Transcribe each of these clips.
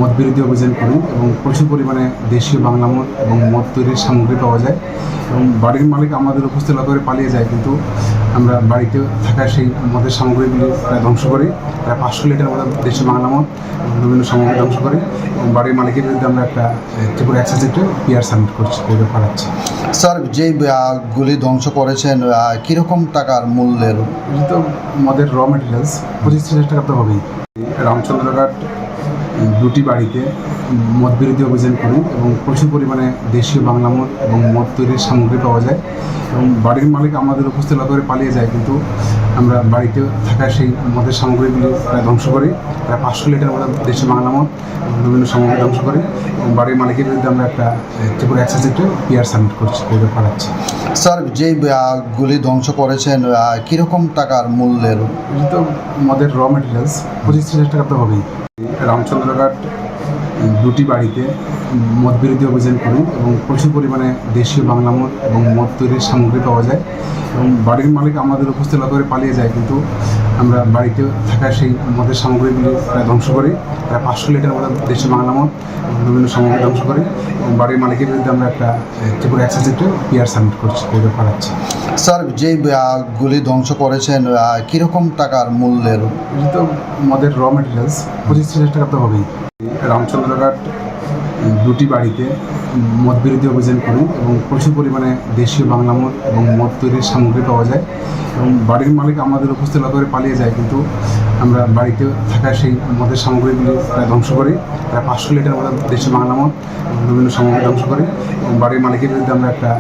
মদ বিরোধী অভিযান করি এবং প্রচুর পরিমাণে দেশীয় বাংলা মদ এবং মদ তৈরির সামগ্রী পাওয়া যায় এবং বাড়ির মালিক আমাদের উপস্থিত করে পালিয়ে যায়, কিন্তু আমরা বাড়িতে থাকা সেই মদের সামগ্রীগুলি প্রায় ধ্বংস করি। প্রায় 500 লিটার মতো দেশীয় বাংলা মদ এবং বিভিন্ন সামগ্রী ধ্বংস করি এবং বাড়ির মালিকের বিরুদ্ধে আমরা একটা ত্রিপুরা এক্সাইজে পিআর সাবমিট করছি, করাচ্ছি। স্যার, যেই গুলি ধ্বংস করেছেন কীরকম টাকার মূল্যের? এটা তো মদের র মেটেরিয়ালস 25,000 টাকা তো হবেই। রামচন্দ্রঘাট দুটি বাড়িতে মদ বিরোধী অভিযান করি এবং প্রচুর পরিমাণে দেশীয় বাংলা মদ এবং মদ তৈরির সামগ্রী পাওয়া যায় এবং বাড়ির মালিক আমাদের উপস্থিত করে পালিয়ে যায়, কিন্তু আমরা বাড়িতে থাকা সেই মদের সামগ্রীগুলি প্রায় ধ্বংস করি। প্রায় 500 লিটার মতো দেশীয় বাংলা মদ এবং বিভিন্ন সামগ্রী ধ্বংস করি এবং বাড়ির মালিকের বিরুদ্ধে আমরা একটা ত্রিপুরা এক্সাইজে পিআর সাবমিট করছি, করাচ্ছি। স্যার, যেই গুলি ধ্বংস করেছেন কীরকম টাকার মূল্যের? এটা তো মদের র মেটেরিয়ালস 25,000 টাকা তো হবেই। রামচন্দ্রঘাট দুটি বাড়িতে মদ বিরোধী অভিযান করি এবং প্রচুর পরিমাণে দেশীয় বাংলা মদ এবং মদ তৈরির সামগ্রী পাওয়া যায় এবং বাড়ির মালিক আমাদের উপস্থিত করে পালিয়ে যায়, কিন্তু আমরা বাড়িতে থাকা সেই মদের সামগ্রীগুলি প্রায় ধ্বংস করি। প্রায় 500 লিটার মতো দেশীয় বাংলা মদ এবং বিভিন্ন সামগ্রী ধ্বংস করি এবং বাড়ির মালিকের বিরুদ্ধে আমরা একটা ত্রিপুরা এক্সাইজে পিআর সাবমিট করছি, করাচ্ছি। স্যার, যেই গুলি ধ্বংস করেছেন কীরকম টাকার মূল্যের? এটা তো মদের র মেটেরিয়ালস 25,000 টাকা তো হবেই। রামচন্দ্রঘাট দুটি বাড়িতে মদ বিরোধী অভিযান করি এবং প্রচুর পরিমাণে দেশীয় বাংলা মদ এবং মদ তৈরির সামগ্রী পাওয়া যায় এবং বাড়ির মালিক আমাদের উপস্থিত করে পালিয়ে যায়, কিন্তু আমরা বাড়িতে থাকা সেই মদের সামগ্রীগুলি প্রায় ধ্বংস করি। প্রায় 500 লিটার মতো দেশীয় বাংলা মদ এবং বিভিন্ন সামগ্রী ধ্বংস করি এবং বাড়ির মালিকের বিরুদ্ধে আমরা একটা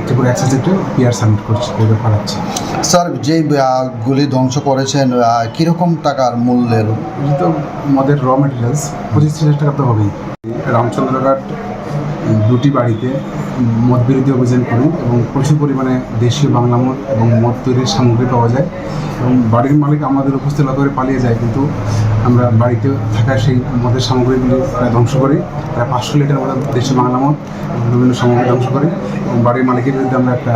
ত্রিপুরা এক্সাইজে পিআর সাবমিট করছি, করাচ্ছি। স্যার, যেই গুলি ধ্বংস করেছেন কীরকম টাকার মূল্যের? এটা তো মদের র মেটেরিয়ালস 25,000 টাকা তো হবেই। রামচন্দ্রঘাট দুটি বাড়িতে মদ বিরোধী অভিযান করি এবং প্রচুর পরিমাণে দেশীয় বাংলা মদ এবং মদ তৈরির সামগ্রী পাওয়া যায় এবং বাড়ির মালিক আমাদের উপস্থিত করে পালিয়ে যায়, কিন্তু আমরা বাড়িতে থাকা সেই মদের সামগ্রীগুলি প্রায় ধ্বংস করি। প্রায় 500 লিটার মতো দেশীয় বাংলা মদ এবং বিভিন্ন সামগ্রী ধ্বংস করি এবং বাড়ির মালিকের বিরুদ্ধে আমরা একটা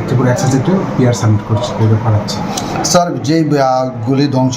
ত্রিপুরা এক্সাইজে পিআর সাবমিট করছি, করাচ্ছি। স্যার, যেই গুলি ধ্বংস